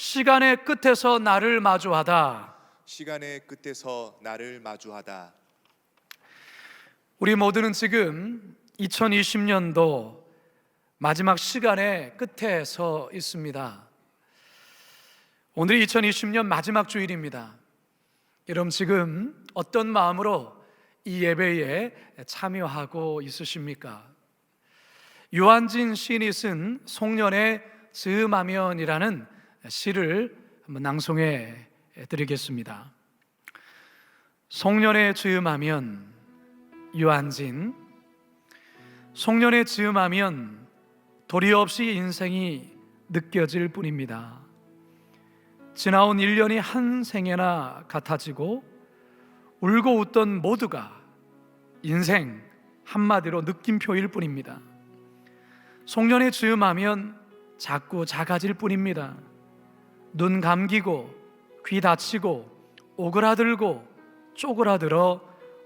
시간의 끝에서 나를 마주하다. 시간의 끝에서 나를 마주하다. 우리 모두는 지금 2020년도 마지막 시간의 끝에 서 있습니다. 오늘이 2020년 마지막 주일입니다. 여러분 지금 어떤 마음으로 이 예배에 참여하고 있으십니까? 유한진 시인이 쓴 송년회 즈음하면이라는 시를 한번 낭송해 드리겠습니다. 송년회 즈음하면, 유한진. 송년회 즈음하면 도리 없이 인생이 느껴질 뿐입니다. 지나온 1년이 한 생애나 같아지고 울고 웃던 모두가 인생 한마디로 느낌표일 뿐입니다. 송년회 즈음하면 자꾸 작아질 뿐입니다. 눈 감기고 귀 닫히고 오그라들고 쪼그라들어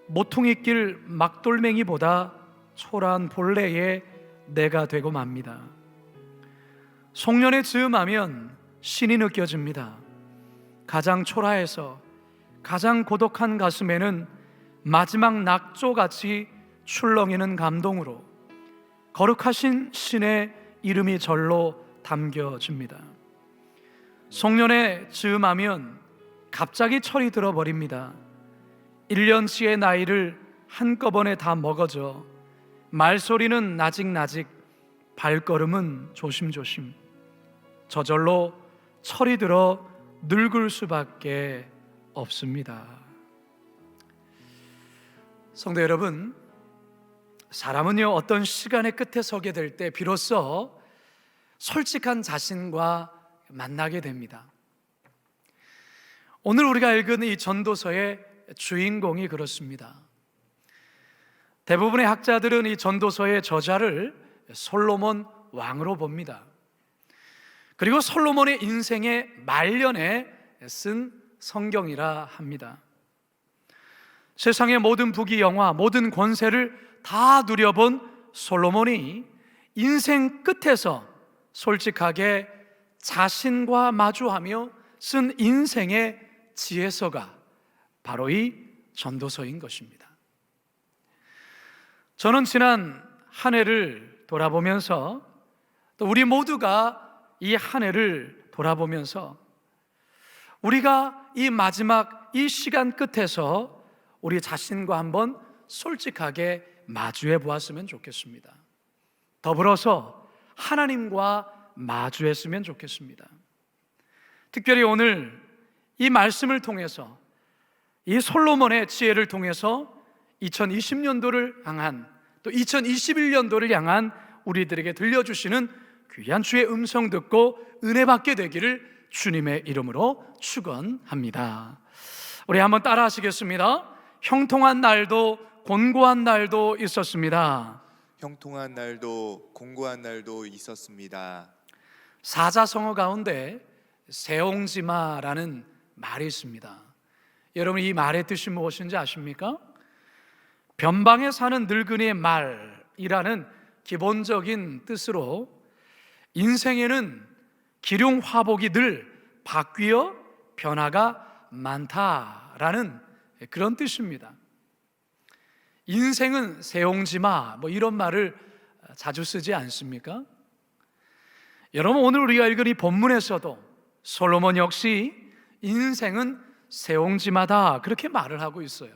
모퉁이 길 막돌멩이보다 초라한 본래의 내가 되고 맙니다. 송년회 즈음하면 신이 느껴집니다. 가장 초라해서 가장 고독한 가슴에는 마지막 낙조같이 출렁이는 감동으로 거룩하신 신의 이름이 절로 담겨집니다. 송년회 즈음하면 갑자기 철이 들어버립니다. 1년치의 나이를 한꺼번에 다 먹어져 말소리는 나직나직, 발걸음은 조심조심. 저절로 철이 들어 늙을 수밖에 없습니다. 성도 여러분, 사람은요 어떤 시간의 끝에 서게 될 때 비로소 솔직한 자신과 만나게 됩니다. 오늘 우리가 읽은 이 전도서의 주인공이 그렇습니다. 대부분의 학자들은 이 전도서의 저자를 솔로몬 왕으로 봅니다. 그리고 솔로몬의 인생의 말년에 쓴 성경이라 합니다. 세상의 모든 부귀 영화, 모든 권세를 다 누려본 솔로몬이 인생 끝에서 솔직하게 자신과 마주하며 쓴 인생의 지혜서가 바로 이 전도서인 것입니다. 저는 지난 한 해를 돌아보면서 또 우리 모두가 이 한 해를 돌아보면서 우리가 이 마지막 이 시간 끝에서 우리 자신과 한번 솔직하게 마주해 보았으면 좋겠습니다. 더불어서 하나님과 마주했으면 좋겠습니다. 특별히 오늘 이 말씀을 통해서 이 솔로몬의 지혜를 통해서 2020년도를 향한 또 2021년도를 향한 우리들에게 들려주시는 귀한 주의 음성 듣고 은혜 받게 되기를 주님의 이름으로 축원합니다. 우리 한번 따라 하시겠습니다. 형통한 날도 곤고한 날도 있었습니다. 형통한 날도 공고한 날도 있었습니다. 사자성어 가운데 세옹지마라는 말이 있습니다. 여러분 이 말의 뜻이 무엇인지 아십니까? 변방에 사는 늙은이의 말이라는 기본적인 뜻으로 인생에는 기륭화복이 늘 바뀌어 변화가 많다라는 그런 뜻입니다. 인생은 세옹지마 이런 말을 자주 쓰지 않습니까? 여러분 오늘 우리가 읽은 이 본문에서도 솔로몬 역시 인생은 세옹지마다 그렇게 말을 하고 있어요.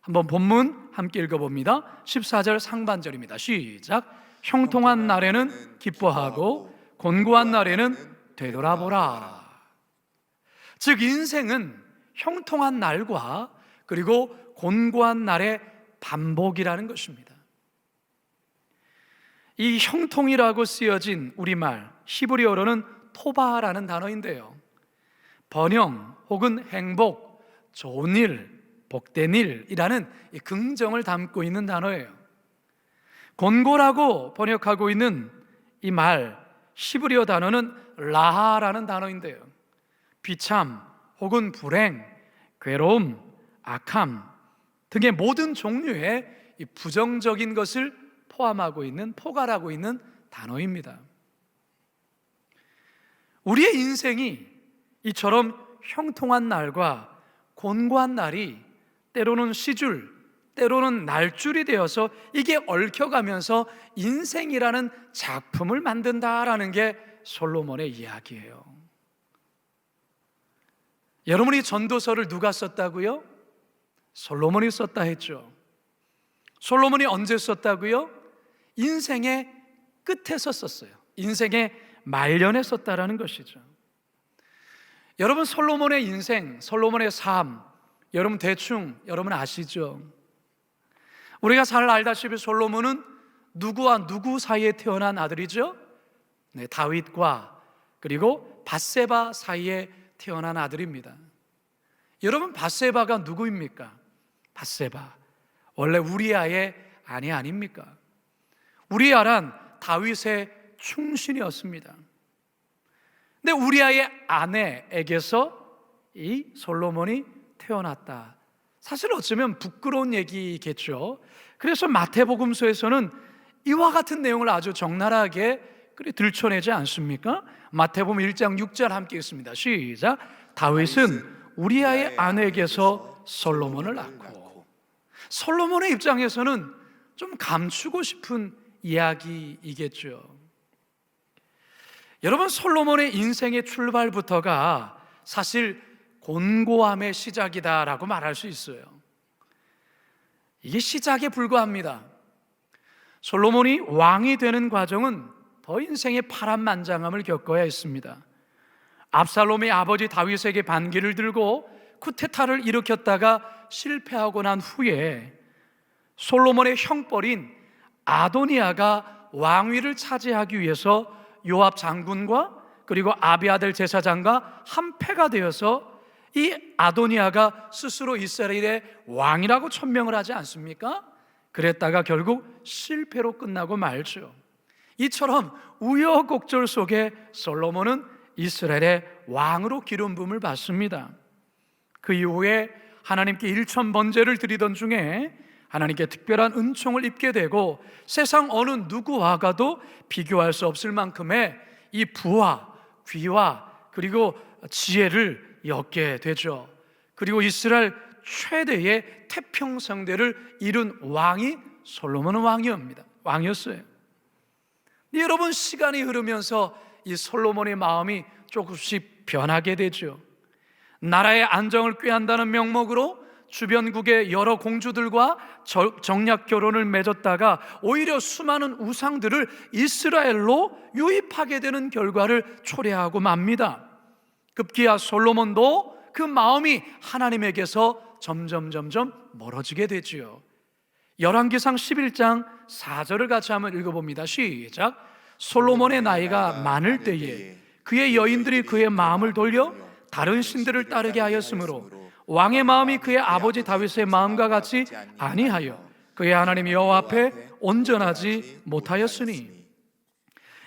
한번 본문 함께 읽어봅니다. 14절 상반절입니다. 시작. 형통한 날에는 기뻐하고 곤고한 날에는 되돌아보라. 즉 인생은 형통한 날과 그리고 곤고한 날의 반복이라는 것입니다. 이 형통이라고 쓰여진 우리말 히브리어로는 토바라는 단어인데요, 번영 혹은 행복, 좋은 일, 복된 일이라는 이 긍정을 담고 있는 단어예요. 곤고라고 번역하고 있는 이 말 히브리어 단어는 라하라는 단어인데요, 비참 혹은 불행, 괴로움, 악함 등의 모든 종류의 이 부정적인 것을 포함하고 있는, 포괄하고 있는 단어입니다. 우리의 인생이 이처럼 형통한 날과 곤고한 날이 때로는 시줄, 때로는 날줄이 되어서 이게 얽혀가면서 인생이라는 작품을 만든다라는 게 솔로몬의 이야기예요. 여러분이 전도서를 누가 썼다고요? 솔로몬이 썼다 했죠. 솔로몬이 언제 썼다고요? 인생의 끝에서 썼어요. 인생의 말년에 썼다라는 것이죠. 여러분, 솔로몬의 인생, 솔로몬의 삶, 여러분 대충 여러분 아시죠? 우리가 잘 알다시피 솔로몬은 누구와 누구 사이에 태어난 아들이죠? 네, 다윗과 그리고 밧세바 사이에 태어난 아들입니다. 여러분, 밧세바가 누구입니까? 밧세바, 원래 우리아의 아내 아닙니까? 우리아란 다윗의 충신이었습니다. 근데 우리아의 아내에게서 이 솔로몬이 태어났다. 사실 어쩌면 부끄러운 얘기겠죠. 그래서 마태복음서에서는 이와 같은 내용을 아주 적나라하게 들춰내지 않습니까? 마태복음 1장 6절 함께 읽습니다. 시작. 다윗은 우리아의 아내에게서 솔로몬을 낳고. 솔로몬의 입장에서는 좀 감추고 싶은 이야기이겠죠. 여러분, 솔로몬의 인생의 출발부터가 사실 곤고함의 시작이다라고 말할 수 있어요. 이게 시작에 불과합니다. 솔로몬이 왕이 되는 과정은 더 인생의 파란만장함을 겪어야 했습니다. 압살롬의 아버지 다윗에게 반기를 들고 쿠데타를 일으켰다가 실패하고 난 후에 솔로몬의 형벌인 아도니아가 왕위를 차지하기 위해서 요압 장군과 그리고 아비아델 제사장과 한패가 되어서 이 아도니아가 스스로 이스라엘의 왕이라고 천명을 하지 않습니까? 그랬다가 결국 실패로 끝나고 말죠. 이처럼 우여곡절 속에 솔로몬은 이스라엘의 왕으로 기름 부음을 받습니다. 그 이후에 하나님께 일천 번제를 드리던 중에 하나님께 특별한 은총을 입게 되고 세상 어느 누구와가도 비교할 수 없을 만큼의 이 부와 귀와 그리고 지혜를 얻게 되죠. 그리고 이스라엘 최대의 태평성대를 이룬 왕이 솔로몬 왕이었어요. 여러분, 시간이 흐르면서 이 솔로몬의 마음이 조금씩 변하게 되죠. 나라의 안정을 꾀한다는 명목으로 주변국의 여러 공주들과 정략 결혼을 맺었다가 오히려 수많은 우상들을 이스라엘로 유입하게 되는 결과를 초래하고 맙니다. 급기야 솔로몬도 그 마음이 하나님에게서 점점 멀어지게 되지요. 열왕기상 11장 4절을 같이 한번 읽어봅니다. 시작. 솔로몬의 나이가 많을 때에 그의 여인들이 그의 마음을 돌려 다른 신들을 따르게 하였으므로 왕의 마음이 그의 아버지 다윗의 마음과 같이 아니하여 그의 하나님 여호와 앞에 온전하지 못하였으니.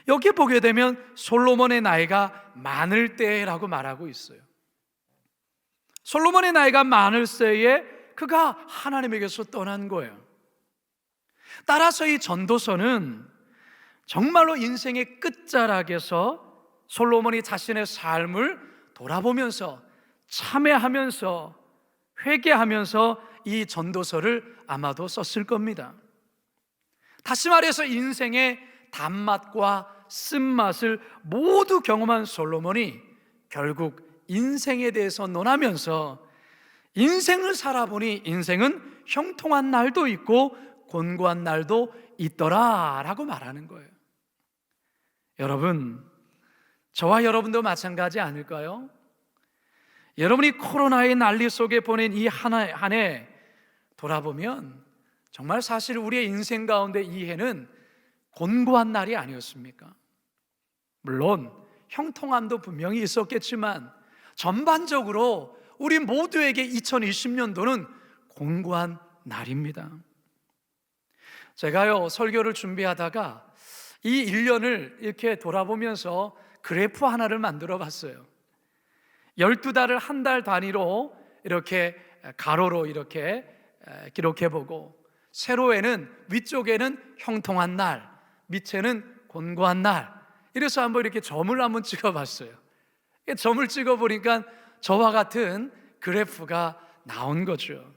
여기 보게 되면 솔로몬의 나이가 많을 때라고 말하고 있어요. 솔로몬의 나이가 많을 때에 그가 하나님에게서 떠난 거예요. 따라서 이 전도서는 정말로 인생의 끝자락에서 솔로몬이 자신의 삶을 돌아보면서 참회하면서 회개하면서 이 전도서를 아마도 썼을 겁니다. 다시 말해서 인생의 단맛과 쓴맛을 모두 경험한 솔로몬이 결국 인생에 대해서 논하면서 인생을 살아보니 인생은 형통한 날도 있고 곤고한 날도 있더라라고 말하는 거예요. 여러분, 저와 여러분도 마찬가지 아닐까요? 여러분이 코로나의 난리 속에 보낸 이 한 해 돌아보면 정말 사실 우리의 인생 가운데 이 해는 곤고한 날이 아니었습니까? 물론 형통함도 분명히 있었겠지만 전반적으로 우리 모두에게 2020년도는 곤고한 날입니다. 제가요, 설교를 준비하다가 이 1년을 이렇게 돌아보면서 그래프 하나를 만들어 봤어요. 12달을 한 달 단위로 이렇게 가로로 이렇게 기록해 보고, 세로에는 위쪽에는 형통한 날, 밑에는 곤고한 날, 이래서 한번 이렇게 점을 한번 찍어 봤어요. 점을 찍어 보니까 저와 같은 그래프가 나온 거죠.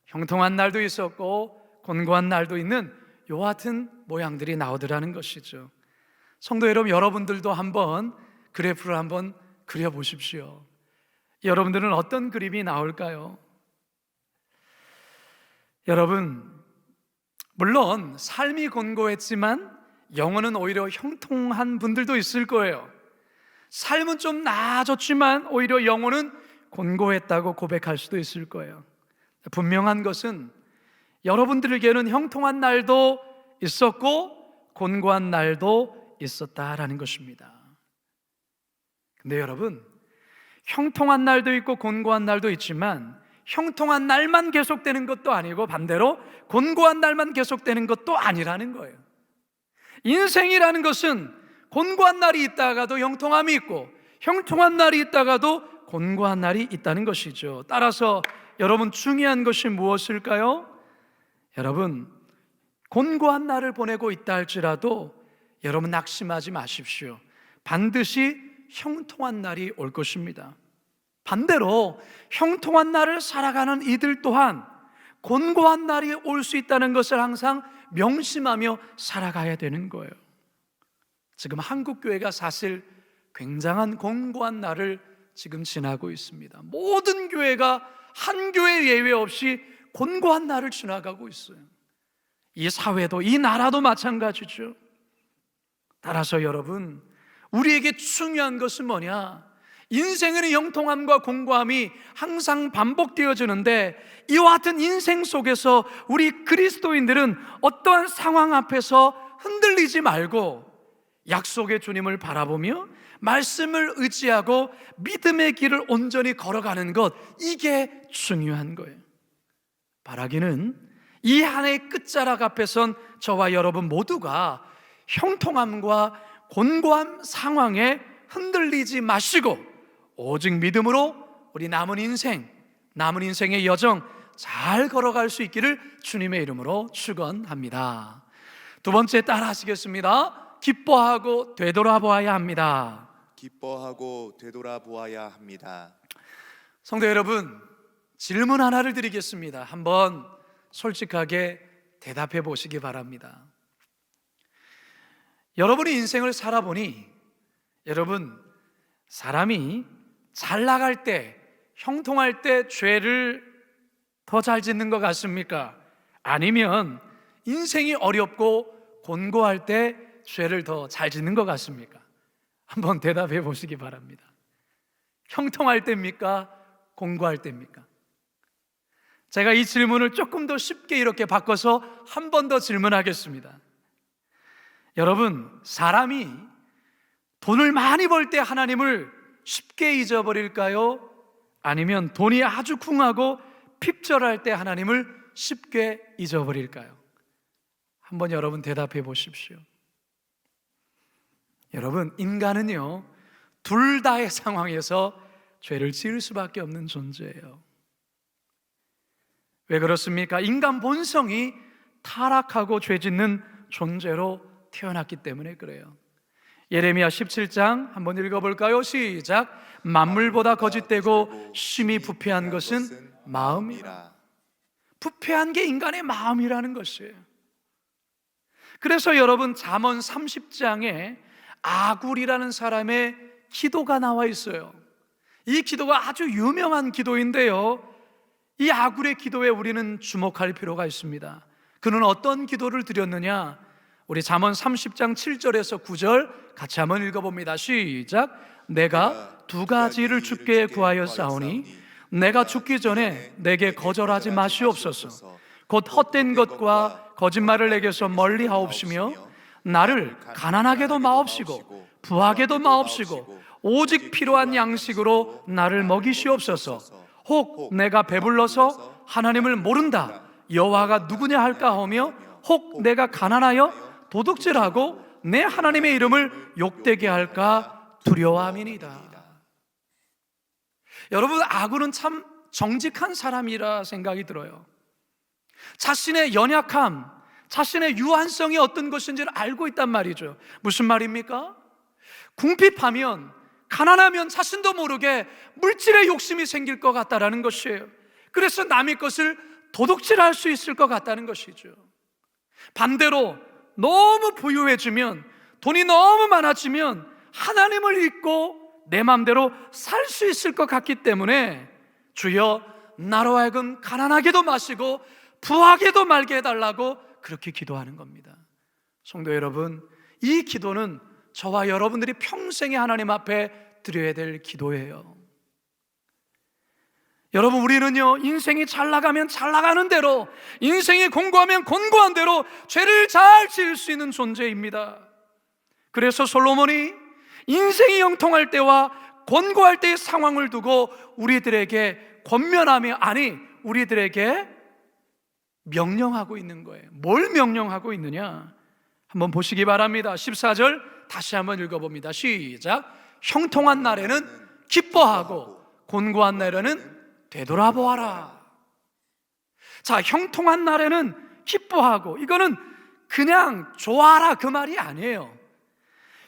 형통한 날도 있었고 곤고한 날도 있는 요 같은 모양들이 나오더라는 것이죠. 성도 여러분, 여러분들도 한번 그래프를 한번 그려보십시오. 여러분들은 어떤 그림이 나올까요? 여러분, 물론 삶이 곤고했지만 영혼은 오히려 형통한 분들도 있을 거예요. 삶은 좀 나아졌지만 오히려 영혼은 곤고했다고 고백할 수도 있을 거예요. 분명한 것은 여러분들에게는 형통한 날도 있었고 곤고한 날도 있었다라는 것입니다. 근데 여러분, 형통한 날도 있고 곤고한 날도 있지만 형통한 날만 계속되는 것도 아니고 반대로 곤고한 날만 계속되는 것도 아니라는 거예요. 인생이라는 것은 곤고한 날이 있다가도 형통함이 있고 형통한 날이 있다가도 곤고한 날이 있다는 것이죠. 따라서 여러분, 중요한 것이 무엇일까요? 여러분, 곤고한 날을 보내고 있다 할지라도 여러분 낙심하지 마십시오. 반드시 형통한 날이 올 것입니다. 반대로 형통한 날을 살아가는 이들 또한 곤고한 날이 올 수 있다는 것을 항상 명심하며 살아가야 되는 거예요. 지금 한국교회가 사실 굉장한 곤고한 날을 지금 지나고 있습니다. 모든 교회가 한 교회 예외 없이 곤고한 날을 지나가고 있어요. 이 사회도 이 나라도 마찬가지죠. 따라서 여러분, 우리에게 중요한 것은 뭐냐? 인생의 형통함과 곤고함이 항상 반복되어지는데 이와 같은 인생 속에서 우리 그리스도인들은 어떠한 상황 앞에서 흔들리지 말고 약속의 주님을 바라보며 말씀을 의지하고 믿음의 길을 온전히 걸어가는 것, 이게 중요한 거예요. 바라기는 이 한 해의 끝자락 앞에선 저와 여러분 모두가 형통함과 곤고함 상황에 흔들리지 마시고 오직 믿음으로 우리 남은 인생의 여정 잘 걸어갈 수 있기를 주님의 이름으로 축원합니다. 두 번째, 따라 하시겠습니다. 기뻐하고 되돌아보아야 합니다. 기뻐하고 되돌아보아야 합니다. 성도 여러분, 질문 하나를 드리겠습니다. 한번 솔직하게 대답해 보시기 바랍니다. 여러분이 인생을 살아보니 여러분, 사람이 잘 나갈 때, 형통할 때 죄를 더 잘 짓는 것 같습니까? 아니면 인생이 어렵고 곤고할 때 죄를 더 잘 짓는 것 같습니까? 한번 대답해 보시기 바랍니다. 형통할 때입니까? 곤고할 때입니까? 제가 이 질문을 조금 더 쉽게 이렇게 바꿔서 한 번 더 질문하겠습니다. 여러분, 사람이 돈을 많이 벌 때 하나님을 쉽게 잊어버릴까요? 아니면 돈이 아주 궁하고 핍절할 때 하나님을 쉽게 잊어버릴까요? 한번 여러분 대답해 보십시오. 여러분, 인간은요, 둘 다의 상황에서 죄를 지을 수밖에 없는 존재예요. 왜 그렇습니까? 인간 본성이 타락하고 죄 짓는 존재로 태어났기 때문에 그래요. 예레미야 17장 한번 읽어볼까요? 시작. 만물보다 거짓되고 심히 부패한 것은 마음이라. 부패한 게 인간의 마음이라는 것이에요. 그래서 여러분, 잠언 30장에 아굴이라는 사람의 기도가 나와 있어요. 이 기도가 아주 유명한 기도인데요, 이 아굴의 기도에 우리는 주목할 필요가 있습니다. 그는 어떤 기도를 드렸느냐? 우리 잠언 30장 7절에서 9절 같이 한번 읽어봅니다. 시작. 내가 두 가지를 주께 구하였사오니 내가 죽기 전에 내게 거절하지 마시옵소서. 곧 헛된 것과 거짓말을 내게서 멀리 하옵시며 나를 가난하게도 마옵시고 부하게도 마옵시고 오직 필요한 양식으로 나를 먹이시옵소서. 혹 내가 배불러서 하나님을 모른다 여호와가 누구냐 할까 하며 혹 내가 가난하여 도둑질하고 내 하나님의 이름을 욕되게 할까 두려워함이니이다. 여러분, 아굴은 참 정직한 사람이라 생각이 들어요. 자신의 연약함, 자신의 유한성이 어떤 것인지를 알고 있단 말이죠. 무슨 말입니까? 궁핍하면 가난하면 자신도 모르게 물질의 욕심이 생길 것 같다라는 것이에요. 그래서 남의 것을 도둑질할 수 있을 것 같다는 것이죠. 반대로 너무 부유해지면, 돈이 너무 많아지면 하나님을 잊고 내 마음대로 살 수 있을 것 같기 때문에 주여 나로 하여금 가난하게도 마시고 부하게도 말게 해달라고 그렇게 기도하는 겁니다. 성도 여러분, 이 기도는 저와 여러분들이 평생에 하나님 앞에 드려야 될 기도예요. 여러분, 우리는요, 인생이 잘 나가면 잘 나가는 대로, 인생이 공고하면 공고한 대로 죄를 잘 지을 수 있는 존재입니다. 그래서 솔로몬이 인생이 형통할 때와 곤고할 때의 상황을 두고 우리들에게 권면하며, 아니 우리들에게 명령하고 있는 거예요. 뭘 명령하고 있느냐? 한번 보시기 바랍니다. 14절 다시 한번 읽어봅니다. 시작. 형통한 날에는 기뻐하고 곤고한 날에는 되돌아보아라. 자, 형통한 날에는 기뻐하고, 이거는 그냥 좋아라 그 말이 아니에요.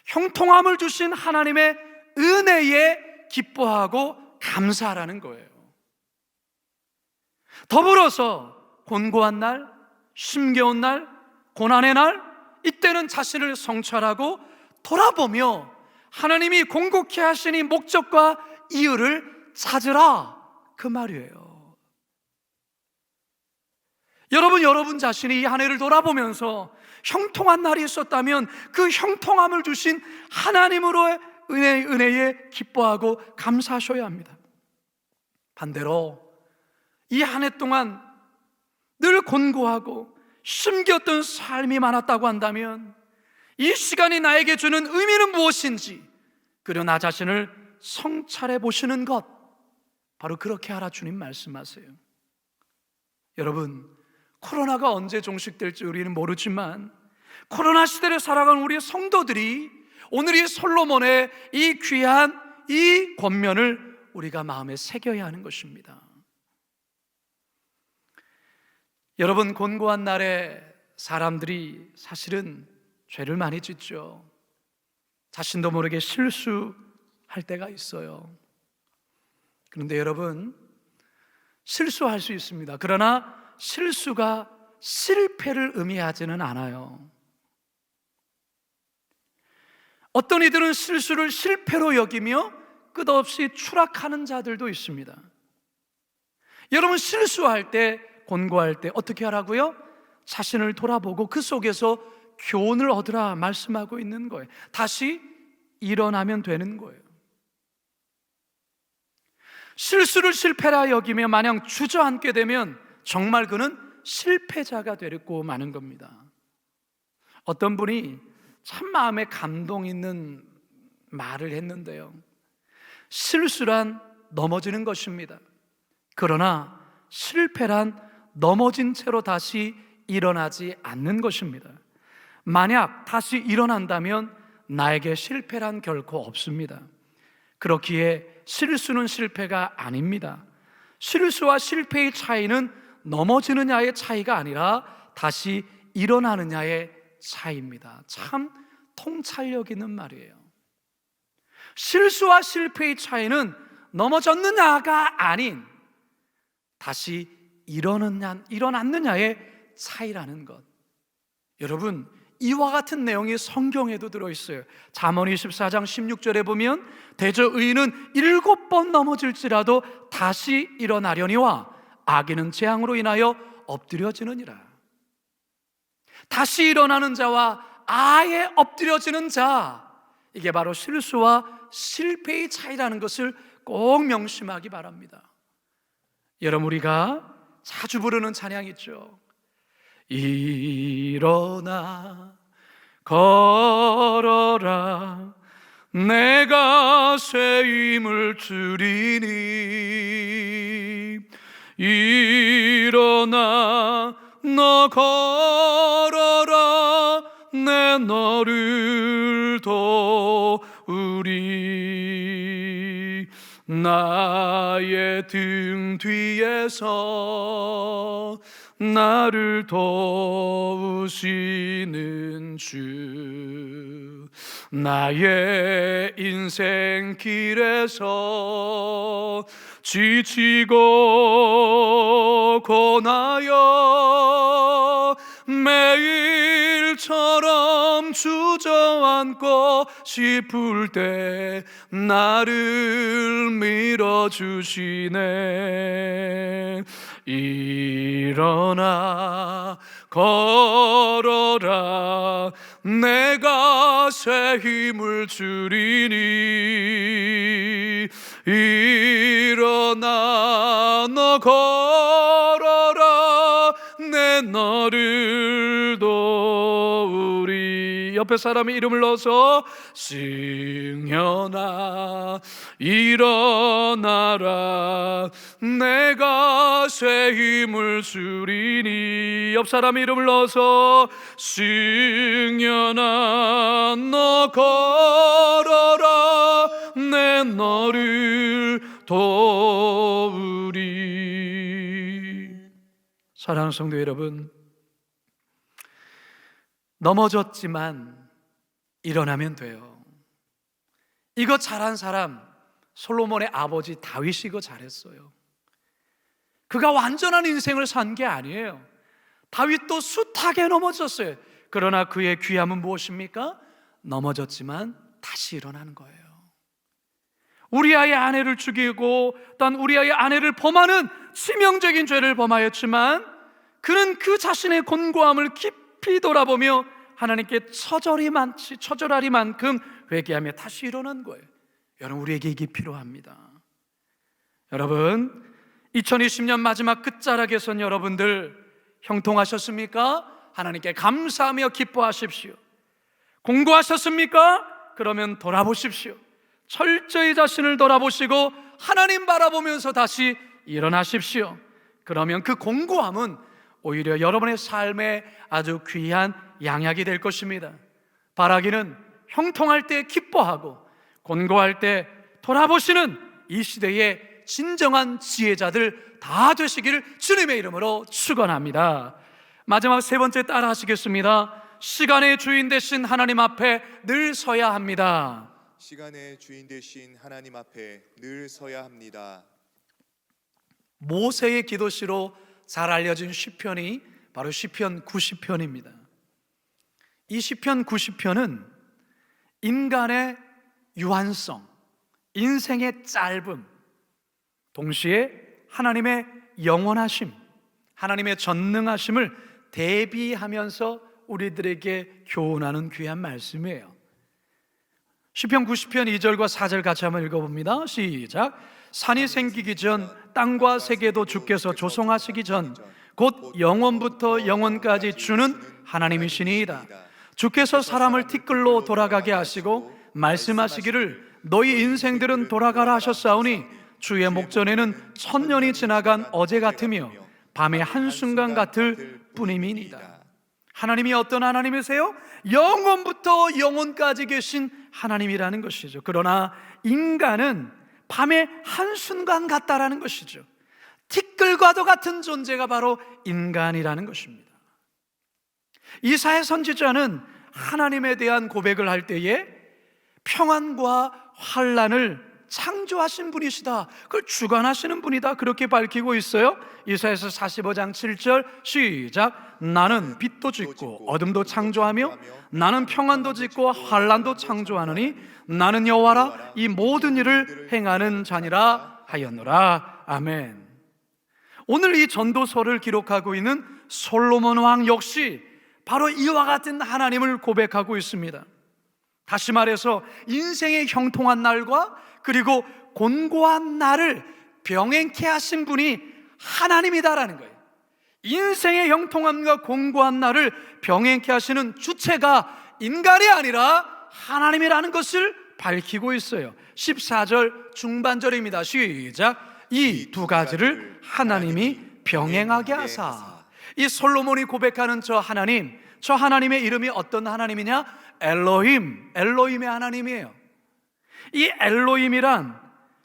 형통함을 주신 하나님의 은혜에 기뻐하고 감사하라는 거예요. 더불어서 곤고한 날, 힘겨운 날, 고난의 날, 이때는 자신을 성찰하고 돌아보며 하나님이 공고케 하신 이 목적과 이유를 찾으라 그 말이에요. 여러분 자신이 이 한 해를 돌아보면서 형통한 날이 있었다면 그 형통함을 주신 하나님으로의 은혜에 기뻐하고 감사하셔야 합니다. 반대로 이 한 해 동안 늘 곤고하고 힘겼던 삶이 많았다고 한다면 이 시간이 나에게 주는 의미는 무엇인지, 그리고 나 자신을 성찰해 보시는 것, 바로 그렇게 하라 주님 말씀하세요. 여러분, 코로나가 언제 종식될지 우리는 모르지만 코로나 시대를 살아가는 우리 성도들이 오늘 이 솔로몬의 이 귀한 이 권면을 우리가 마음에 새겨야 하는 것입니다. 여러분, 곤고한 날에 사람들이 사실은 죄를 많이 짓죠. 자신도 모르게 실수할 때가 있어요. 그런데 여러분, 실수할 수 있습니다. 그러나 실수가 실패를 의미하지는 않아요. 어떤 이들은 실수를 실패로 여기며 끝없이 추락하는 자들도 있습니다. 여러분, 실수할 때, 곤고할 때 어떻게 하라고요? 자신을 돌아보고 그 속에서 교훈을 얻으라 말씀하고 있는 거예요. 다시 일어나면 되는 거예요. 실수를 실패라 여기며 마냥 주저앉게 되면 정말 그는 실패자가 되고 마는 겁니다. 어떤 분이 참 마음에 감동 있는 말을 했는데요, 실수란 넘어지는 것입니다. 그러나 실패란 넘어진 채로 다시 일어나지 않는 것입니다. 만약 다시 일어난다면 나에게 실패란 결코 없습니다. 그렇기에 실수는 실패가 아닙니다. 실수와 실패의 차이는 넘어지느냐의 차이가 아니라 다시 일어나느냐의 차이입니다. 참 통찰력 있는 말이에요. 실수와 실패의 차이는 넘어졌느냐가 아닌 다시 일어났느냐의 차이라는 것. 여러분, 이와 같은 내용이 성경에도 들어있어요. 잠언 24장 16절에 보면 대저 의인은 7번 넘어질지라도 다시 일어나려니와 악인은 재앙으로 인하여 엎드려지느니라. 다시 일어나는 자와 아예 엎드려지는 자, 이게 바로 실수와 실패의 차이라는 것을 꼭 명심하기 바랍니다. 여러분, 우리가 자주 부르는 찬양 있죠. 일어나 걸어라 내가 새 힘을 주리니 일어나 너 걸어라 내 너를 도우리 나의 등 뒤에서 나를 도우시는 주 나의 인생 길에서 지치고 고나여 매일처럼 주저앉고 싶을 때 나를 밀어주시네. 일어나 걸어라, 내가 새 힘을 주리니. 일어나 너 걸어라, 내 너를 도우리. 옆에 사람의 이름을 넣어서 승현아 일어나라, 내가 새 힘을 주리니. 옆 사람의 이름을 넣어서 승현아 너 걸어라, 내 너를 도우리. 사랑하는 성도 여러분, 넘어졌지만 일어나면 돼요. 이거 잘한 사람 솔로몬의 아버지 다윗이 이거 잘했어요. 그가 완전한 인생을 산 게 아니에요. 다윗도 숱하게 넘어졌어요. 그러나 그의 귀함은 무엇입니까? 넘어졌지만 다시 일어나는 거예요. 우리아의 아내를 죽이고 또한 우리아의 아내를 범하는 치명적인 죄를 범하였지만 그는 그 자신의 곤고함을 깊이 돌아보며 하나님께 처절하리 만큼 회개하며 다시 일어난 거예요. 여러분, 우리에게 이게 필요합니다. 여러분, 2020년 마지막 끝자락에선 여러분들 형통하셨습니까? 하나님께 감사하며 기뻐하십시오. 공고하셨습니까? 그러면 돌아보십시오. 철저히 자신을 돌아보시고 하나님 바라보면서 다시 일어나십시오. 그러면 그 공고함은 오히려 여러분의 삶에 아주 귀한 양약이 될 것입니다. 바라기는 형통할 때 기뻐하고 곤고할 때 돌아보시는 이 시대의 진정한 지혜자들 다 되시기를 주님의 이름으로 축원합니다. 마지막 세 번째 따라 하시겠습니다. 시간의 주인 되신 하나님 앞에 늘 서야 합니다. 시간의 주인 되신 하나님 앞에 늘 서야 합니다. 모세의 기도시로 잘 알려진 시편이 바로 시편 90편입니다. 이 시편 90편은 인간의 유한성, 인생의 짧음, 동시에 하나님의 영원하심, 하나님의 전능하심을 대비하면서 우리들에게 교훈하는 귀한 말씀이에요. 시편 90편 2절과 4절 같이 한번 읽어봅니다. 시작. 산이 생기기 전 땅과 세계도 주께서 조성하시기 전 곧 영원부터 영원까지 주는 하나님이시니이다. 주께서 사람을 티끌로 돌아가게 하시고 말씀하시기를 너희 인생들은 돌아가라 하셨사오니 주의 목전에는 천년이 지나간 어제 같으며 밤의 한순간 같을 뿐임이니이다. 하나님이 어떤 하나님이세요? 영원부터 영원까지 계신 하나님이라는 것이죠. 그러나 인간은 밤의 한순간 같다라는 것이죠. 티끌과도 같은 존재가 바로 인간이라는 것입니다. 이사야 선지자는 하나님에 대한 고백을 할 때에 평안과 환란을 창조하신 분이시다, 그걸 주관하시는 분이다, 그렇게 밝히고 있어요. 이사야서 45장 7절 시작. 나는 빛도 짓고 어둠도 창조하며 나는 평안도 짓고 환란도 창조하느니 나는 여호와라 이 모든 일을 행하는 자니라 하였노라. 아멘. 오늘 이 전도서를 기록하고 있는 솔로몬 왕 역시 바로 이와 같은 하나님을 고백하고 있습니다. 다시 말해서 인생의 형통한 날과 그리고 곤고한 날을 병행케 하신 분이 하나님이다라는 거예요. 인생의 형통함과 곤고한 날을 병행케 하시는 주체가 인간이 아니라 하나님이라는 것을 밝히고 있어요. 14절 중반절입니다. 시작. 이 두 가지를 하나님이 병행하게 하사. 이 솔로몬이 고백하는 저 하나님의 이름이 어떤 하나님이냐? 엘로힘, 엘로힘의 하나님이에요. 이 엘로힘이란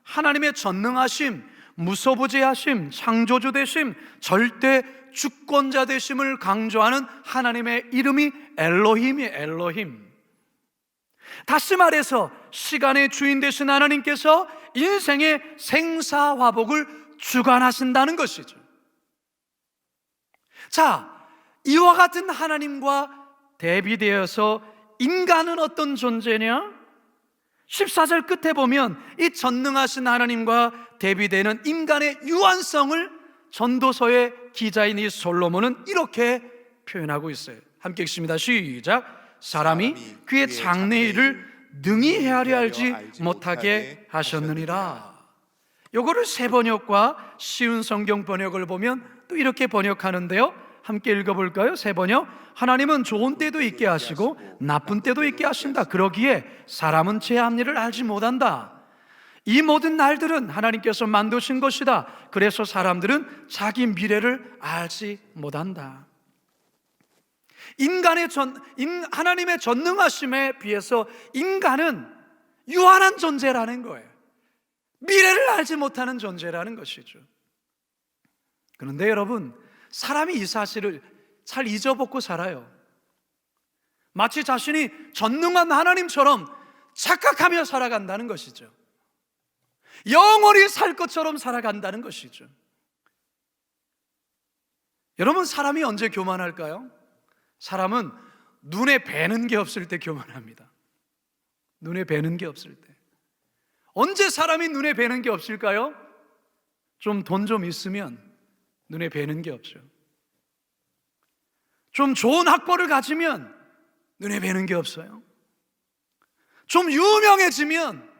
하나님의 전능하심, 무소부지하심, 창조주 되심, 절대 주권자 되심을 강조하는 하나님의 이름이 엘로힘이에요. 엘로힘. 다시 말해서 시간의 주인 되신 하나님께서 인생의 생사화복을 주관하신다는 것이죠. 자, 이와 같은 하나님과 대비되어서 인간은 어떤 존재냐? 14절 끝에 보면 이 전능하신 하나님과 대비되는 인간의 유한성을 전도서의 기자인 이 솔로몬은 이렇게 표현하고 있어요. 함께 읽습니다. 시작. 사람이 그의 장래일을 능히 헤아려 알지 못하게 하셨느니라. 요거를 새 번역과 쉬운 성경 번역을 보면 또 이렇게 번역하는데요. 함께 읽어볼까요? 새 번역. 하나님은 좋은 때도 있게 하시고 나쁜 때도 있게 하신다. 그러기에 사람은 제 앞일을 알지 못한다. 이 모든 날들은 하나님께서 만드신 것이다. 그래서 사람들은 자기 미래를 알지 못한다. 하나님의 전능하심에 비해서 인간은 유한한 존재라는 거예요. 미래를 알지 못하는 존재라는 것이죠. 그런데 여러분, 사람이 이 사실을 잘 잊어먹고 살아요. 마치 자신이 전능한 하나님처럼 착각하며 살아간다는 것이죠. 영원히 살 것처럼 살아간다는 것이죠. 여러분, 사람이 언제 교만할까요? 사람은 눈에 뵈는 게 없을 때 교만합니다. 눈에 뵈는 게 없을 때. 언제 사람이 눈에 뵈는 게 없을까요? 좀 돈 좀 있으면 눈에 뵈는 게 없죠. 좀 좋은 학벌을 가지면 눈에 뵈는 게 없어요. 좀 유명해지면,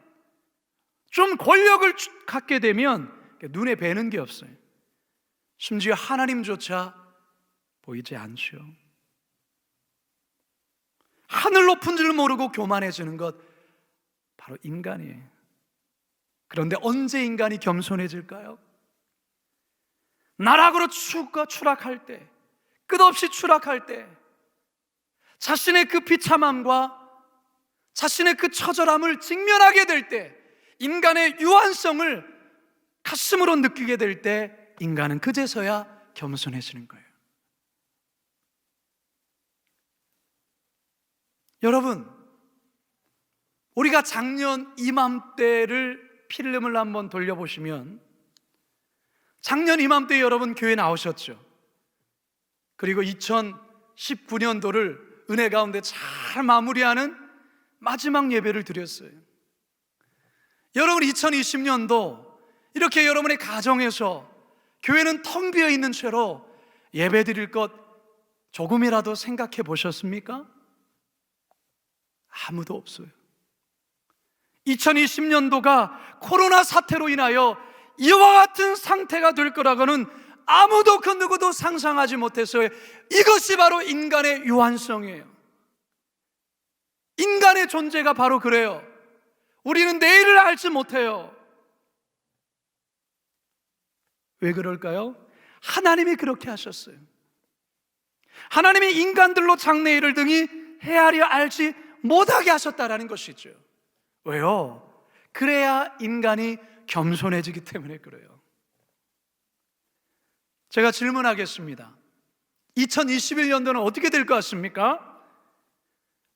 좀 권력을 갖게 되면 눈에 뵈는 게 없어요. 심지어 하나님조차 보이지 않죠. 하늘 높은 줄 모르고 교만해지는 것, 바로 인간이에요. 그런데 언제 인간이 겸손해질까요? 나락으로 추락할 때, 끝없이 추락할 때, 자신의 그 비참함과 자신의 그 처절함을 직면하게 될 때, 인간의 유한성을 가슴으로 느끼게 될 때, 인간은 그제서야 겸손해지는 거예요. 여러분, 우리가 작년 이맘때를 필름을 한번 돌려보시면, 작년 이맘때 여러분 교회 나오셨죠? 그리고 2019년도를 은혜 가운데 잘 마무리하는 마지막 예배를 드렸어요. 여러분, 2020년도 이렇게 여러분의 가정에서 교회는 텅 비어 있는 채로 예배 드릴 것 조금이라도 생각해 보셨습니까? 아무도 없어요. 2020년도가 코로나 사태로 인하여 이와 같은 상태가 될 거라고는 아무도 그 누구도 상상하지 못했어요. 이것이 바로 인간의 유한성이에요. 인간의 존재가 바로 그래요. 우리는 내일을 알지 못해요. 왜 그럴까요? 하나님이 그렇게 하셨어요. 하나님이 인간들로 장래일을 등이 헤아려 알지 못하게 하셨다라는 것이죠. 왜요? 그래야 인간이 겸손해지기 때문에 그래요. 제가 질문하겠습니다. 2021년도는 어떻게 될 것 같습니까?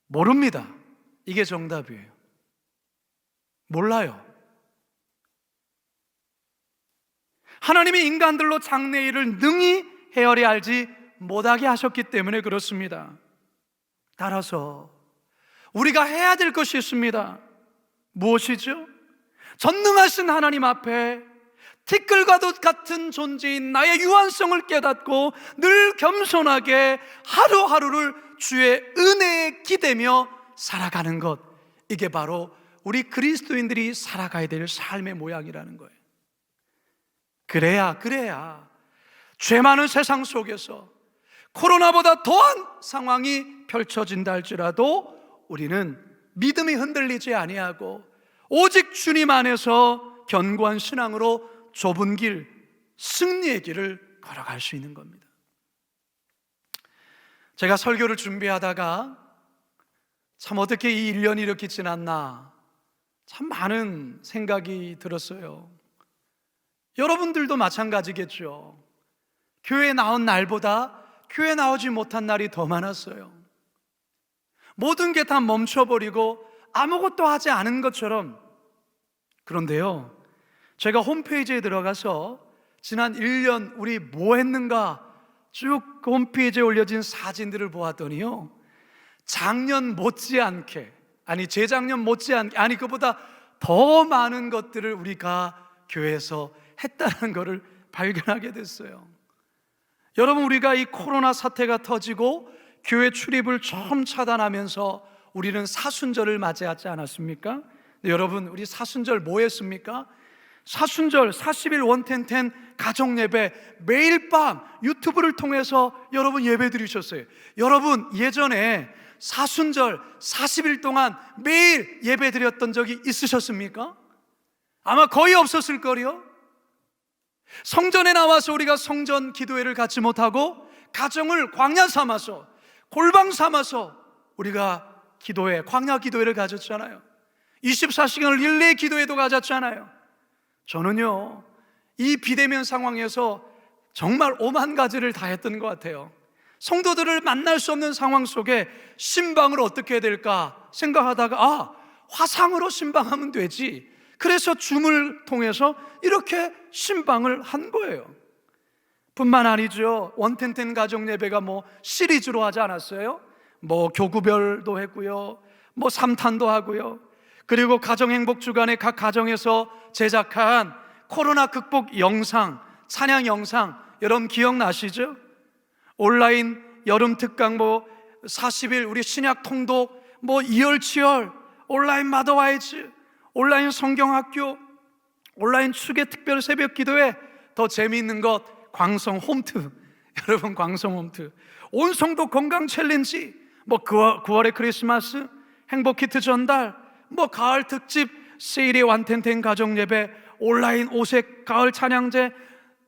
모릅니다. 이게 정답이에요. 몰라요. 하나님이 인간들로 장래일을 능히 헤아려 알지 못하게 하셨기 때문에 그렇습니다. 따라서 우리가 해야 될 것이 있습니다. 무엇이죠? 전능하신 하나님 앞에 티끌과도 같은 존재인 나의 유한성을 깨닫고 늘 겸손하게 하루하루를 주의 은혜에 기대며 살아가는 것, 이게 바로 우리 그리스도인들이 살아가야 될 삶의 모양이라는 거예요. 그래야 죄 많은 세상 속에서 코로나보다 더한 상황이 펼쳐진다 할지라도 우리는 믿음이 흔들리지 아니하고 오직 주님 안에서 견고한 신앙으로 좁은 길, 승리의 길을 걸어갈 수 있는 겁니다. 제가 설교를 준비하다가 참 어떻게 이 1년이 이렇게 지났나, 참 많은 생각이 들었어요. 여러분들도 마찬가지겠죠. 교회에 나온 날보다 교회에 나오지 못한 날이 더 많았어요. 모든 게 다 멈춰버리고 아무것도 하지 않은 것처럼. 그런데요, 제가 홈페이지에 들어가서 지난 1년 우리 뭐 했는가 쭉 그 홈페이지에 올려진 사진들을 보았더니요, 작년 못지않게, 아니 재작년 못지않게, 아니 그보다 더 많은 것들을 우리가 교회에서 했다는 것을 발견하게 됐어요. 여러분, 우리가 이 코로나 사태가 터지고 교회 출입을 처음 차단하면서 우리는 사순절을 맞이하지 않았습니까? 근데 여러분, 우리 사순절 뭐 했습니까? 사순절 40일 원텐텐 가정예배 매일 밤 유튜브를 통해서 여러분 예배 드리셨어요. 여러분, 예전에 사순절 40일 동안 매일 예배 드렸던 적이 있으셨습니까? 아마 거의 없었을 거요. 성전에 나와서 우리가 성전 기도회를 갖지 못하고 가정을 광야 삼아서, 골방 삼아서 우리가 기도회, 광야 기도회를 가졌잖아요. 24시간을 릴레이 기도회도 가졌잖아요. 저는요, 이 비대면 상황에서 정말 오만 가지를 다 했던 것 같아요. 성도들을 만날 수 없는 상황 속에 신방을 어떻게 해야 될까 생각하다가, 화상으로 신방하면 되지. 그래서 줌을 통해서 이렇게 신방을 한 거예요. 뿐만 아니죠, 원텐텐 가정 예배가 뭐 시리즈로 하지 않았어요? 뭐 교구별도 했고요, 뭐 3탄도 하고요. 그리고 가정행복 주간에 각 가정에서 제작한 코로나 극복 영상, 찬양 영상, 여러분 기억나시죠? 온라인 여름 특강, 뭐 40일 우리 신약 통독, 뭐 이열치열, 온라인 마더와이즈, 온라인 성경학교, 온라인 축의 특별 새벽 기도회, 더 재미있는 것 광성 홈트. 여러분, 광성 홈트, 온 성도 건강 챌린지, 뭐 9월의 크리스마스 행복 키트 전달, 뭐 가을 특집 세일의 완텐텐 가정 예배, 온라인 오색 가을 찬양제,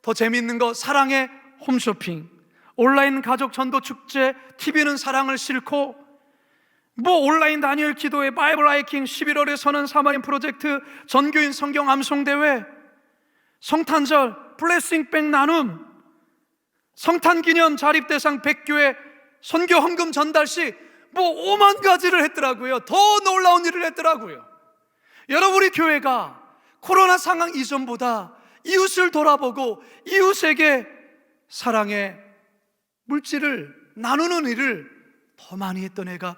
더 재미있는 거 사랑의 홈쇼핑, 온라인 가족 전도 축제, TV는 사랑을 싣고, 뭐 온라인 다니엘 기도회, 바이블 하이킹, 11월에 선한 사마린 프로젝트, 전교인 성경 암송 대회, 성탄절 블레싱백 나눔, 성탄 기념 자립대상 100교회 선교 헌금 전달식, 뭐 5만 가지를 했더라고요. 더 놀라운 일을 했더라고요. 여러분, 우리 교회가 코로나 상황 이전보다 이웃을 돌아보고 이웃에게 사랑의 물질을 나누는 일을 더 많이 했던 해가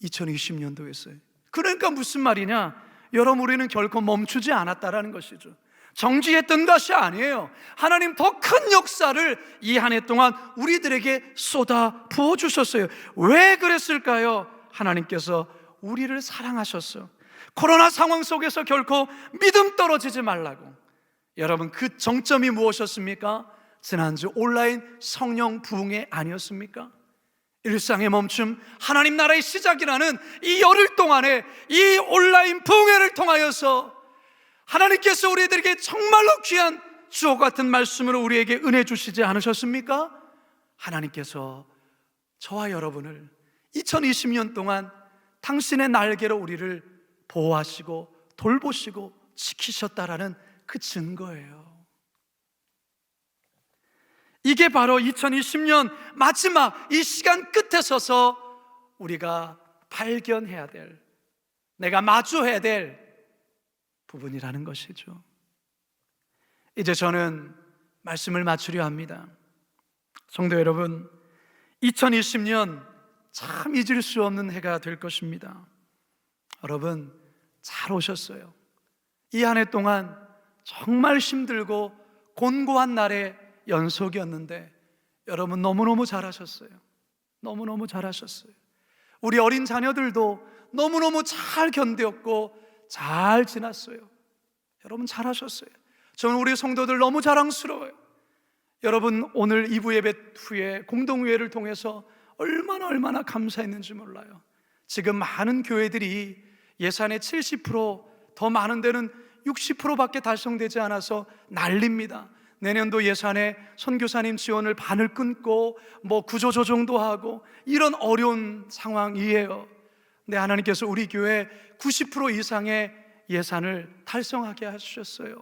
2020년도였어요. 그러니까 무슨 말이냐, 여러분, 우리는 결코 멈추지 않았다라는 것이죠. 정지했던 것이 아니에요. 하나님 더 큰 역사를 이 한 해 동안 우리들에게 쏟아 부어주셨어요. 왜 그랬을까요? 하나님께서 우리를 사랑하셨어. 코로나 상황 속에서 결코 믿음 떨어지지 말라고. 여러분, 그 정점이 무엇이었습니까? 지난주 온라인 성령 부흥회 아니었습니까? 일상의 멈춤, 하나님 나라의 시작이라는 이 열흘 동안에 이 온라인 부흥회를 통하여서 하나님께서 우리들에게 정말로 귀한 주옥 같은 말씀으로 우리에게 은혜 주시지 않으셨습니까? 하나님께서 저와 여러분을 2020년 동안 당신의 날개로 우리를 보호하시고 돌보시고 지키셨다라는 그 증거예요. 이게 바로 2020년 마지막 이 시간 끝에 서서 우리가 발견해야 될, 내가 마주해야 될 부분이라는 것이죠. 이제 저는 말씀을 마치려 합니다. 성도 여러분, 2020년 참 잊을 수 없는 해가 될 것입니다. 여러분, 잘 오셨어요. 이 한 해 동안 정말 힘들고 곤고한 날의 연속이었는데 여러분 너무너무 잘하셨어요. 너무너무 잘하셨어요. 우리 어린 자녀들도 너무너무 잘 견뎠고 잘 지났어요. 여러분 잘하셨어요. 저는 우리 성도들 너무 자랑스러워요. 여러분, 오늘 2부 예배 후에 공동회의를 통해서 얼마나 감사했는지 몰라요. 지금 많은 교회들이 예산의 70%, 더 많은 데는 60%밖에 달성되지 않아서 난립니다. 내년도 예산에 선교사님 지원을 반을 끊고 뭐 구조조정도 하고 이런 어려운 상황이에요. 근데 하나님께서 우리 교회 90% 이상의 예산을 달성하게 하셨어요.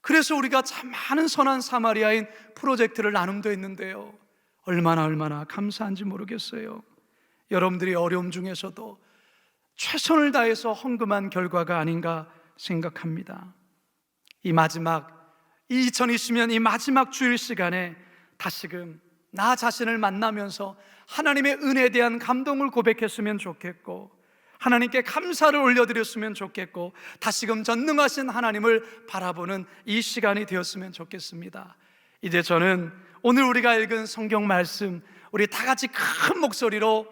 그래서 우리가 참 많은 선한 사마리아인 프로젝트를 나눔도 했는데요, 얼마나 감사한지 모르겠어요. 여러분들이 어려움 중에서도 최선을 다해서 헌금한 결과가 아닌가 생각합니다. 이 2020년 이 마지막 주일 시간에 다시금 나 자신을 만나면서 하나님의 은혜에 대한 감동을 고백했으면 좋겠고, 하나님께 감사를 올려드렸으면 좋겠고, 다시금 전능하신 하나님을 바라보는 이 시간이 되었으면 좋겠습니다. 이제 저는 오늘 우리가 읽은 성경 말씀 우리 다 같이 큰 목소리로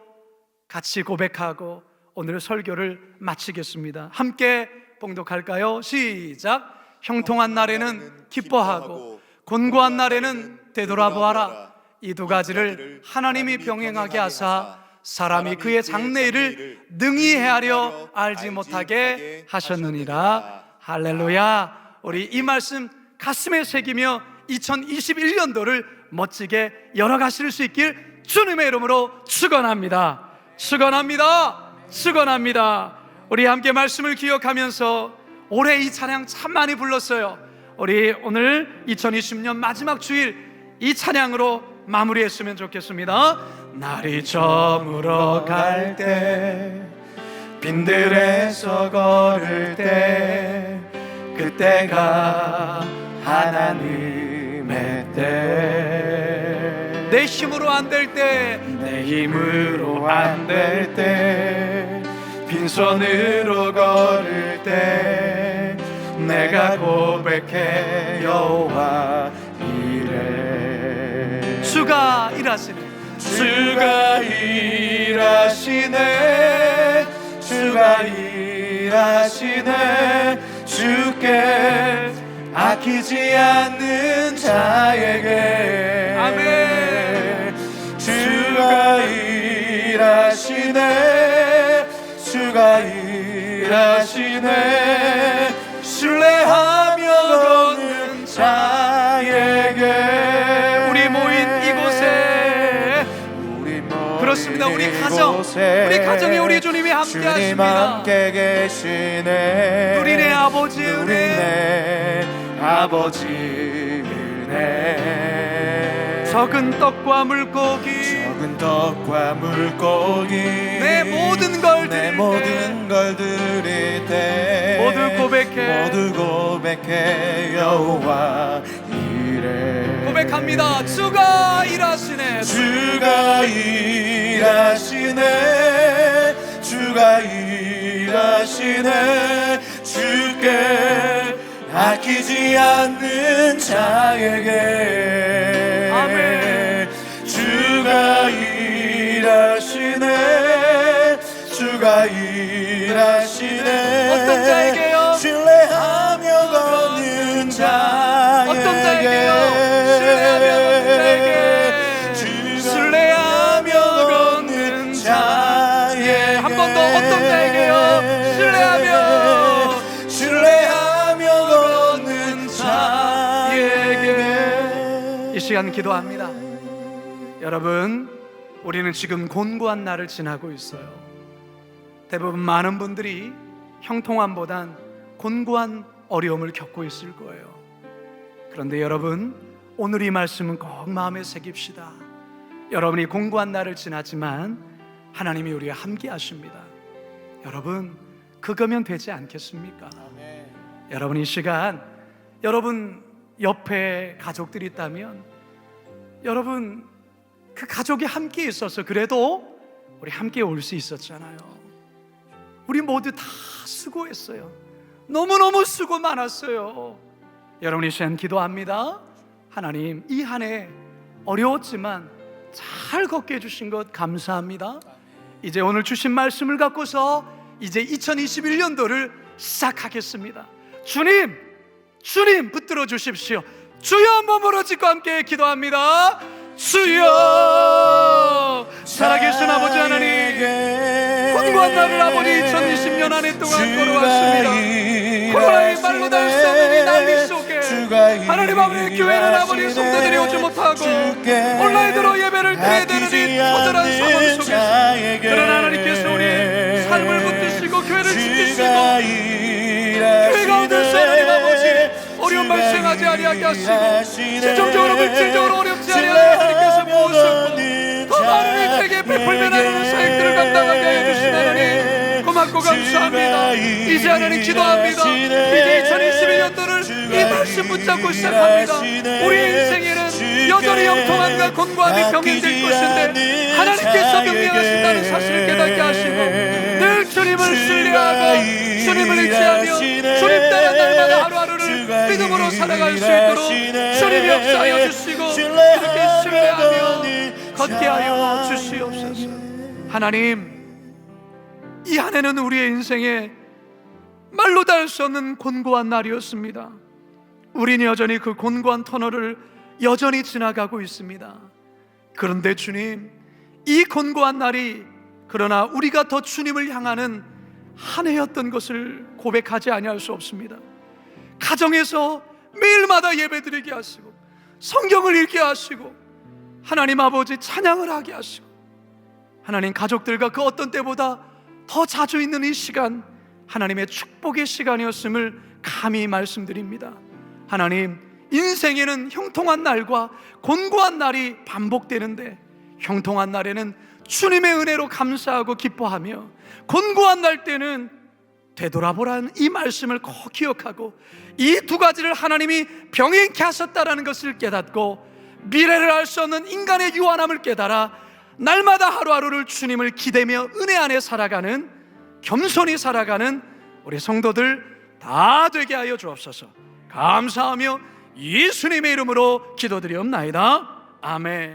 같이 고백하고 오늘 설교를 마치겠습니다. 함께 봉독할까요? 시작. 형통한 날에는 기뻐하고 곤고한 날에는 되돌아보아라. 이 두 가지를 하나님이 병행하게 하사 사람이 그의 장래일을 능히 헤아려 알지 못하게 하셨느니라. 할렐루야. 우리 이 말씀 가슴에 새기며 2021년도를 멋지게 열어가실 수 있길 주님의 이름으로 축원합니다. 축원합니다. 축원합니다. 우리 함께 말씀을 기억하면서 올해 이 찬양 참 많이 불렀어요. 우리 오늘 2020년 마지막 주일 이 찬양으로 마무리했으면 좋겠습니다. 날이 저물어 갈 때, 빈들에서 걸을 때, 그때가 하나님의 때. 내 힘으로 안 될 때, 내 힘으로 안 될 때, 빈손으로 걸을 때, 내가 고백해 여호와 이래. 주가 일하시네. 주가 일하시네. 주가 일하시네. 주께 아끼지 않는 자에게. 아멘. 주가 일하시네. 주가 일하시네. 신뢰하며 걷는 자에게. 우리 모인 이곳에, 그렇습니다. 우리 가정에 우리 주님이 함께 하십니다. 함께 계시네. 우리네 아버지 은혜, 아버지 은혜. 적은 떡과 물고기, 내 모든 걸 드릴 때 모두 고백해 여호와 이래. 고백합니다. 주가 일하시네. 주가 일하시네. 주가 일하시네. 주께 아끼지 않는 자에게. 아멘. 주가 일하시네. 주가 일하시네. 어떤 자에게요? 신뢰하며 걷는 자에게. 어떤 자에게요? 신뢰하며 걷는 자에. 한 번 더. 어떤 자에게요? 신뢰하며 걷는 자에게. 이 시간 기도합니다. 여러분, 우리는 지금 곤고한 날을 지나고 있어요. 대부분 많은 분들이 형통함보단 곤고한 어려움을 겪고 있을 거예요. 그런데 여러분, 오늘 이 말씀은 꼭 마음에 새깁시다. 여러분이 곤고한 날을 지나지만 하나님이 우리와 함께 하십니다. 여러분, 그거면 되지 않겠습니까? 아멘. 여러분, 이 시간 여러분 옆에 가족들이 있다면 여러분 그 가족이 함께 있어서 그래도 우리 함께 올 수 있었잖아요. 우리 모두 다 수고했어요. 너무너무 수고 많았어요. 여러분, 이 시간 기도합니다. 하나님, 이 한 해 어려웠지만 잘 걷게 해주신 것 감사합니다. 이제 오늘 주신 말씀을 갖고서 이제 2021년도를 시작하겠습니다. 주님 붙들어 주십시오. 주여, 한번 부르짖고 함께 기도합니다. 주여, 살아계신 아버지 하나님, 곤고한 날을 아버지 2020년 한 해 동안 걸어왔습니다. 코로나의 말로 닿을 수 없는 이 난리 속에 하나님 아버지, 교회는 아버지 성도들이 오지 못하고 온라인으로 예배를 드려야 되는 이 처절한 상황 속에서, 그러나 하나님께서 우리 삶을 붙드시고 교회를 지키시고 교회 가운데서 하나님 아버지 어려움 발생하지 아니하게 하시고 실정적으로 물질적으로 어렵지 아니하게 하나님께서 모으셨고 더 많은 이들에게 베풀면 하는 사역들을 감당하게 하여 주신 하나님, 고맙습니다. 받고 감사합니다. 이제 하나님 기도합니다. 이제 2021년도를 이 말씀 붙잡고 시작합니다. 우리 인생에는 여전히 영통함과 권고함이 병행될 것인데 하나님께서 명령하신다는 사실을 깨닫게 하시고 늘 주님을 신뢰하고 주님을 의지하며 주님 따라 날마다 하루하루를 믿음으로 살아갈 수 있도록 주님 역사하여 주시고 그렇게 신뢰하며 걷게 하여 주시옵소서. 하나님, 이 한 해는 우리의 인생에 말로 다 할 수 없는 곤고한 날이었습니다. 우리는 여전히 그 곤고한 터널을 여전히 지나가고 있습니다. 그런데 주님, 이 곤고한 날이 그러나 우리가 더 주님을 향하는 한 해였던 것을 고백하지 아니할 수 없습니다. 가정에서 매일마다 예배드리게 하시고 성경을 읽게 하시고 하나님 아버지 찬양을 하게 하시고 하나님 가족들과 그 어떤 때보다 더 자주 있는 이 시간 하나님의 축복의 시간이었음을 감히 말씀드립니다. 하나님, 인생에는 형통한 날과 곤고한 날이 반복되는데 형통한 날에는 주님의 은혜로 감사하고 기뻐하며 곤고한 날 때는 되돌아보라는 이 말씀을 꼭 기억하고 이 두 가지를 하나님이 병행케 하셨다라는 것을 깨닫고 미래를 알 수 없는 인간의 유한함을 깨달아 날마다 하루하루를 주님을 기대며 은혜 안에 살아가는 겸손히 살아가는 우리 성도들 다 되게 하여 주옵소서. 감사하며 예수님의 이름으로 기도드리옵나이다. 아멘.